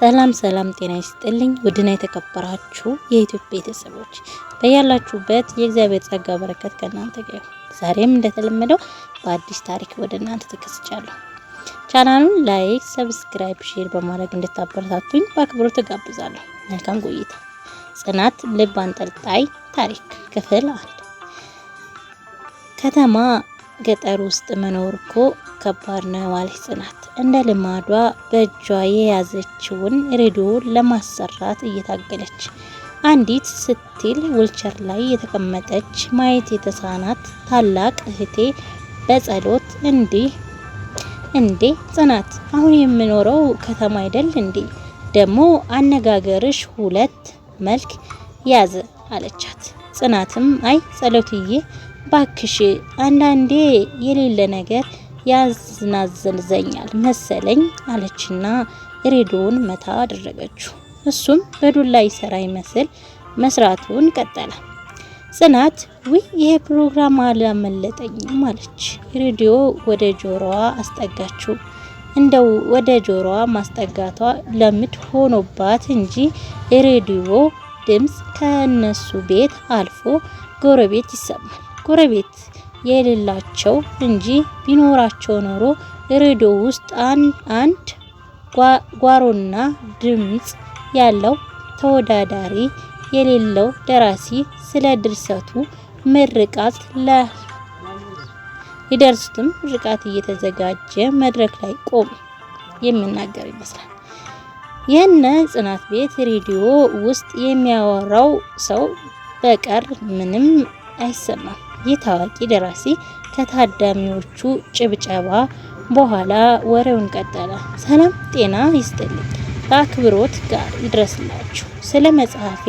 ሰላም ጤና ይስጥልኝ ውድና የተከበራችሁ የኢትዮጵያ ቤተሰቦች በያላችሁበት የእግዚአብሔር ጸጋ በረከት ከእናንተ ጋር ይሁን። ዛሬም እንደተለመደው በአዲስ ታሪክ ወደ እናንተ ተከስቻለሁ። ቻናሉን ላይክ፣ ሰብስክራይብ፣ ሼር በማድረግ እንድታበረታቱኝ በአክብሮት ተጋብዛለሁ። መልካም ቆይታ። ጽናት ልብ አንጠልጣይ ታሪክ ክፍል 1። ከተማ ገጠር ውስጥ መኖር እኮ ከባድ ነው አለች ጽናት እንደ ልማዷ በእጇ የያዘችውን ሬዲዮ ለማሰራት እየታገለች። አንዲት ስትል ዊልቸር ላይ የተቀመጠች ማየት የተሳናት ታላቅ እህቴ በጸሎት እንዴ ጽናት አሁን የምኖረው ከተማ አይደል እንዴ? ደግሞ አነጋገርሽ ሁለት መልክ ያዘ አለቻት። ጽናትም አይ ጸሎትዬ ባክሽ አንዳንዴ የሌለ ነገር ያዝናዘልዘኛል መሰለኝ አለችና ሬዲዮን መታ አደረገችው። እሱም በዱላ ይሰራ ይመስል መስራቱን ቀጠለ። ጽናት ይሄ ፕሮግራም አላመለጠኝም አለች። ሬዲዮ ወደ ጆሮዋ አስጠጋችው። እንደው ወደ ጆሮዋ ማስጠጋቷ ለምድ ሆኖባት እንጂ የሬዲዮ ድምጽ ከነሱ ቤት አልፎ ጎረቤት ይሰማል። ጎረቤት የሌላቸው እንጂ ቢኖራቸው ኖሮ ሬዲዮ ውስጥ አንድ ጓሮና ድምጽ ያለው ተወዳዳሪ የሌለው ደራሲ ስለ ድርሰቱ ምርቃት ሊደርሱትም ምርቃት እየተዘጋጀ መድረክ ላይ ቆሞ የሚናገር ይመስላል። የነ ጽናት ቤት ሬዲዮ ውስጥ የሚያወራው ሰው በቀር ምንም አይሰማም። ይህ ታዋቂ ደራሲ ከታዳሚዎቹ ጭብጨባ በኋላ ወሬውን ቀጠለ። ሰላም ጤና ይስጥልኝ፣ ከአክብሮት ጋር ይድረስላችሁ። ስለ መጽሐፌ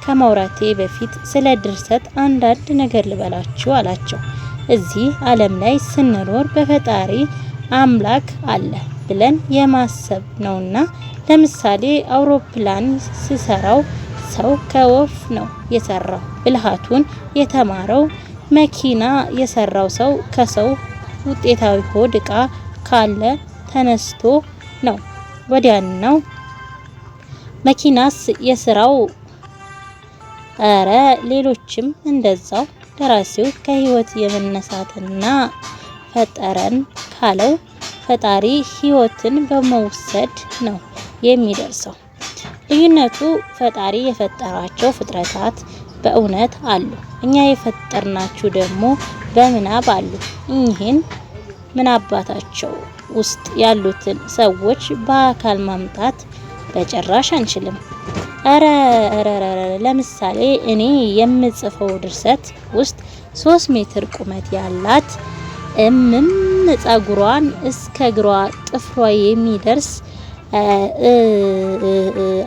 ከማውራቴ በፊት ስለ ድርሰት አንዳንድ ነገር ልበላችሁ አላቸው። እዚህ ዓለም ላይ ስንኖር በፈጣሪ አምላክ አለ ብለን የማሰብ ነውና፣ ለምሳሌ አውሮፕላን ሲሰራው ሰው ከወፍ ነው የሰራው ብልሃቱን የተማረው። መኪና የሰራው ሰው ከሰው ውጤታዊ ሆድ ዕቃ ካለ ተነስቶ ነው ወዲያናው። መኪናስ የስራው ሌሎችም እንደዛው። ደራሲው ከህይወት የመነሳትና ፈጠረን ካለው ፈጣሪ ህይወትን በመውሰድ ነው የሚደርሰው። ልዩነቱ ፈጣሪ የፈጠራቸው ፍጥረታት በእውነት አሉ፣ እኛ የፈጠርናቸው ደግሞ በምናብ አሉ። እኚህን ምናባታቸው ውስጥ ያሉትን ሰዎች በአካል ማምጣት በጭራሽ አንችልም። ለምሳሌ እኔ የምጽፈው ድርሰት ውስጥ 3 ሜትር ቁመት ያላት ጸጉሯን እስከ እግሯ ጥፍሯ የሚደርስ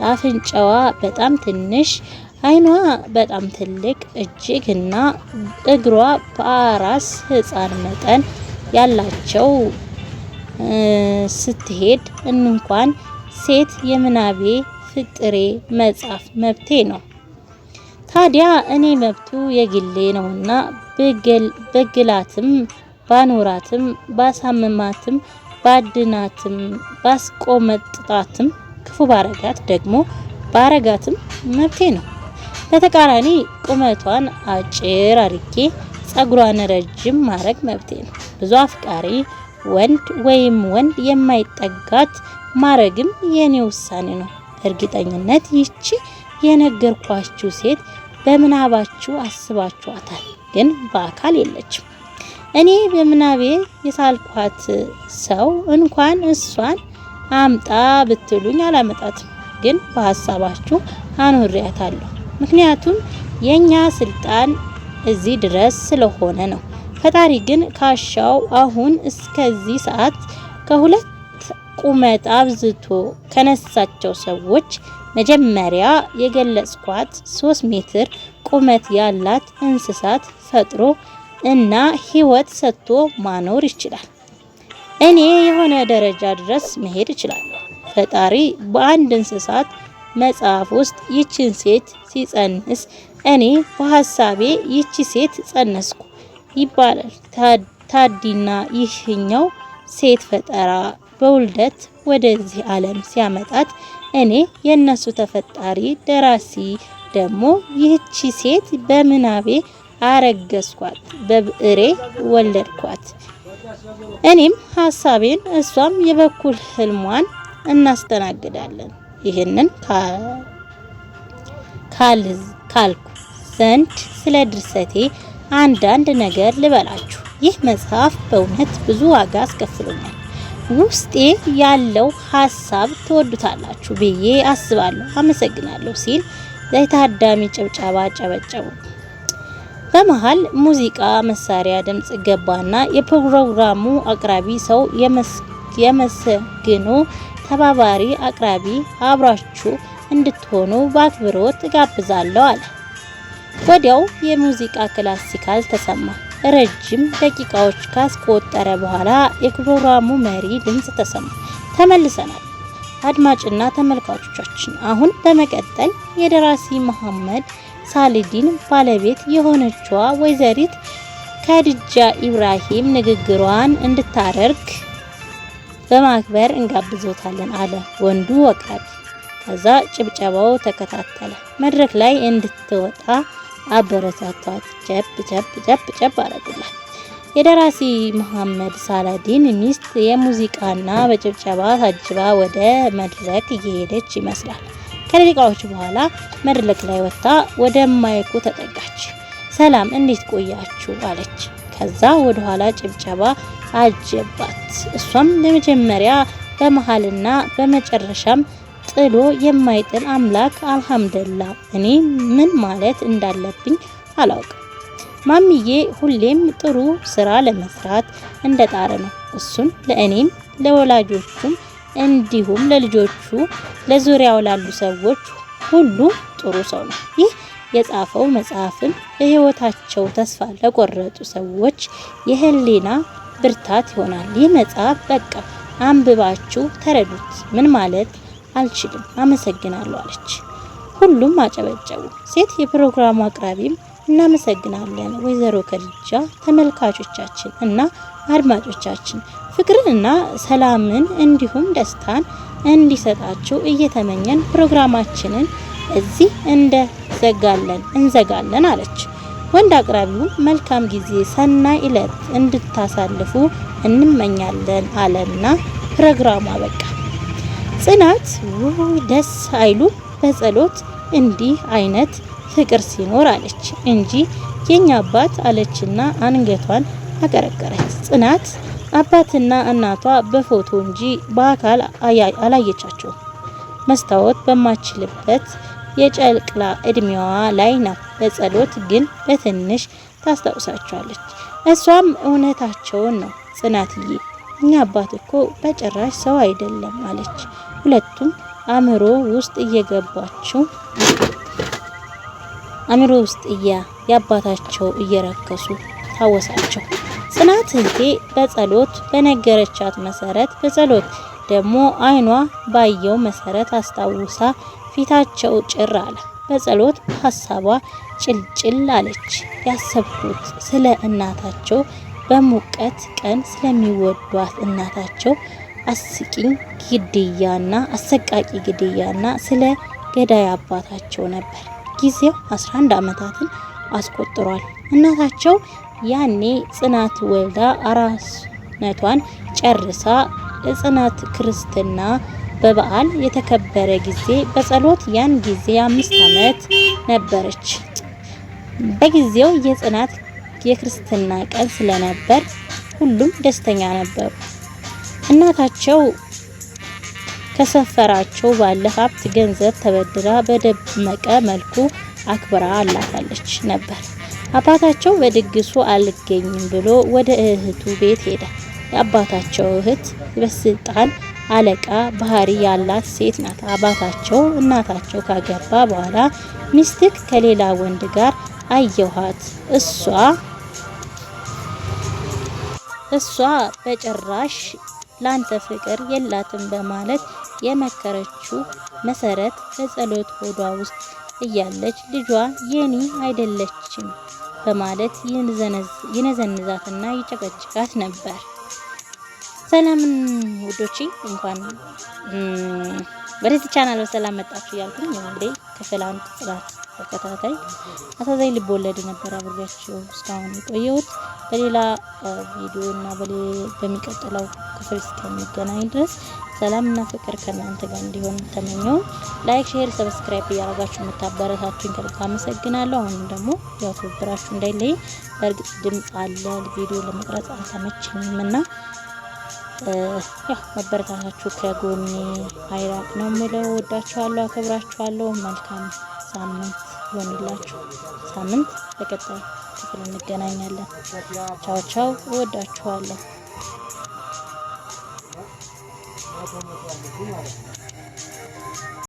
አፍንጫዋ በጣም ትንሽ፣ አይኗ በጣም ትልቅ እጅግና እግሯ በአራስ ህፃን መጠን ያላቸው ስትሄድ እንኳን ሴት የምናቤ ፍጥሬ መጻፍ መብቴ ነው። ታዲያ እኔ መብቱ የግሌ ነውና በግላትም ባኖራትም ባሳምማትም ባድናትም ባስቆመጥጣትም ክፉ ባረጋት ደግሞ ባረጋትም መብቴ ነው። በተቃራኒ ቁመቷን አጭር አድርጌ ጸጉሯን ረጅም ማድረግ መብቴ ነው። ብዙ አፍቃሪ ወንድ የማይጠጋት ማረግም የኔ ውሳኔ ነው። እርግጠኝነት ይቺ የነገርኳችሁ ሴት በምናባችሁ አስባችኋታል፣ ግን በአካል የለችም። እኔ በምናቤ የሳልኳት ሰው እንኳን እሷን አምጣ ብትሉኝ አላመጣትም፣ ግን በሐሳባችሁ አኖሪያታለሁ። ምክንያቱም የኛ ስልጣን እዚህ ድረስ ስለሆነ ነው። ፈጣሪ ግን ካሻው አሁን እስከዚህ ሰዓት ከሁለት ቁመት አብዝቶ ከነሳቸው ሰዎች መጀመሪያ የገለጽኳት 3 ሜትር ቁመት ያላት እንስሳት ፈጥሮ እና ህይወት ሰጥቶ ማኖር ይችላል። እኔ የሆነ ደረጃ ድረስ መሄድ እችላለሁ። ፈጣሪ በአንድ እንስሳት መጽሐፍ ውስጥ ይችን ሴት ሲጸንስ እኔ በሐሳቤ ይቺ ሴት ጸነስኩ ይባላል። ታዲና ይህኛው ሴት ፈጠራ በውልደት ወደዚህ ዓለም ሲያመጣት እኔ የነሱ ተፈጣሪ ደራሲ ደግሞ ይህቺ ሴት በምናቤ አረገዝኳት፣ በብዕሬ ወለድኳት። እኔም ሐሳቤን እሷም የበኩል ህልሟን እናስተናግዳለን። ይህንን ካልኩ ዘንድ ስለ ድርሰቴ አንዳንድ ነገር ልበላችሁ። ይህ መጽሐፍ በእውነት ብዙ ዋጋ አስከፍሎኛል። ውስጤ ያለው ሐሳብ ትወዱታላችሁ ብዬ አስባለሁ። አመሰግናለሁ ሲል ለታዳሚ ጭብጨባ ጨበጨቡ። በመሃል ሙዚቃ መሳሪያ ድምጽ ገባና የፕሮግራሙ አቅራቢ ሰው የመስግኖ ተባባሪ አቅራቢ አብራችሁ እንድትሆኑ በአክብሮት ጋብዛለሁ አለ። ወዲያው የሙዚቃ ክላሲካል ተሰማ። ረጅም ደቂቃዎች ካስቆጠረ በኋላ የፕሮግራሙ መሪ ድምጽ ተሰማ። ተመልሰናል አድማጭና ተመልካቾቻችን። አሁን በመቀጠል የደራሲ መሐመድ ሳሊዲን ባለቤት የሆነችዋ ወይዘሪት ከድጃ ኢብራሂም ንግግሯን እንድታደርግ በማክበር እንጋብዞታለን አለ ወንዱ አቅራቢ። ከዛ ጭብጨባው ተከታተለ። መድረክ ላይ እንድትወጣ አበረታቷት። ጨብ አረጉላት። የደራሲ መሐመድ ሳላዲን ሚስት የሙዚቃና በጭብጨባ ታጅባ ወደ መድረክ እየሄደች ይመስላል። ከደቂቃዎች በኋላ መድረክ ላይ ወጣ ወደ ማይኩ ተጠጋች። ሰላም እንዴት ቆያችሁ አለች። ከዛ ወደ ኋላ ጭብጨባ አጀባት። እሷም ለመጀመሪያ በመሃልና በመጨረሻም ጥሎ የማይጥል አምላክ አልሐምዱሊላህ። እኔ ምን ማለት እንዳለብኝ አላውቅም። ማሚዬ ሁሌም ጥሩ ስራ ለመስራት እንደጣረ ነው። እሱን ለእኔም ለወላጆቹም እንዲሁም ለልጆቹ ለዙሪያው ላሉ ሰዎች ሁሉ ጥሩ ሰው ነው። ይህ የጻፈው መጽሐፍም በህይወታቸው ተስፋ ለቆረጡ ሰዎች የህሊና ብርታት ይሆናል። ይህ መጽሐፍ በቃ አንብባችሁ ተረዱት። ምን ማለት አልችልም። አመሰግናለሁ አለች። ሁሉም አጨበጨቡ። ሴት የፕሮግራሙ አቅራቢም እናመሰግናለን ወይዘሮ ከድጃ። ተመልካቾቻችን እና አድማጮቻችን ፍቅርንና ሰላምን እንዲሁም ደስታን እንዲሰጣችሁ እየተመኘን ፕሮግራማችንን እዚህ እንዘጋለን አለች። ወንድ አቅራቢው መልካም ጊዜ ሰናይ ዕለት እንድታሳልፉ እንመኛለን አለና ፕሮግራሙ አበቃ። ጽናት ደስ አይሉ በጸሎት እንዲህ አይነት ፍቅር ሲኖር አለች እንጂ የኛ አባት አለችና አንገቷን አቀረቀረች። ጽናት አባትና እናቷ በፎቶ እንጂ በአካል አላየቻቸው። መስታወት በማችልበት የጨቅላ እድሜዋ ላይ ነው። በጸሎት ግን በትንሽ ታስታውሳቸዋለች። እሷም እውነታቸውን ነው ጽናትዬ፣ እኛ አባት እኮ በጭራሽ ሰው አይደለም አለች። ሁለቱም አእምሮ ውስጥ የአባታቸው እየረከሱ ታወሳቸው። ጽናት እህቴ በጸሎት በነገረቻት መሰረት በጸሎት ደግሞ አይኗ ባየው መሰረት አስታውሳ ፊታቸው ጭር አለ። በጸሎት ሐሳቧ ጭልጭል አለች። ያሰብኩት ስለ እናታቸው በሙቀት ቀን ስለሚወዷት እናታቸው አሰቃቂ ግድያና ስለ ገዳይ አባታቸው ነበር። ጊዜው 11 ዓመታትን አስቆጥሯል። እናታቸው ያኔ ጽናት ወልዳ አራስነቷን ጨርሳ ለጽናት ክርስትና በበዓል የተከበረ ጊዜ በጸሎት ያን ጊዜ 5 ዓመት ነበረች። በጊዜው የጽናት የክርስትና ቀን ስለነበር ሁሉም ደስተኛ ነበሩ። እናታቸው ከሰፈራቸው ባለ ሀብት ገንዘብ ተበድራ በደመቀ መልኩ አክብራ አላታለች ነበር። አባታቸው በድግሱ አልገኝም ብሎ ወደ እህቱ ቤት ሄደ። የአባታቸው እህት በስልጣን አለቃ ባህሪ ያላት ሴት ናት። አባታቸው እናታቸው ካገባ በኋላ ሚስትክ ከሌላ ወንድ ጋር አየኋት፣ እሷ በጭራሽ ላንተ ፍቅር የላትም በማለት የመከረችው መሰረት በጸሎት ሆዷ ውስጥ እያለች ልጇ የኔ አይደለችም በማለት ይነዘንዛትና ይጨቀጭቃት ነበር። ሰላም ውዶቼ እንኳን ወደዚህ ቻናል በሰላም መጣችሁ እያልኩኝ እንግዲህ ክፍል 1 ጽናት ተከታታይ አሳዛኝ ልቦለድ ነበር አብሬያችሁ እስካሁን የቆየሁት። በሌላ ቪዲዮ እና በሚቀጥለው ክፍል እስከምንገናኝ ድረስ ሰላምና ፍቅር ከእናንተ ጋር እንዲሆን ተመኘው። ላይክ፣ ሼር፣ ሰብስክራይብ እያደረጋችሁ የምታበረታቱኝ ከልብ አመሰግናለሁ። አሁን ደግሞ ያው ትብብራችሁ እንዳይለይ። በእርግጥ ድምጽ አለ ቪዲዮ ለመቅረጽ አልተመቸኝምና ያው መበረታታችሁ ከጎኔ አይራቅ ነው የምለው። ወዳችኋለሁ፣ አከብራችኋለሁ። መልካም ሳምንት ይሆንላችሁ። ሳምንት በቀጣይ ክፍል እንገናኛለን። ቻው ቻው። ወዳችኋለሁ።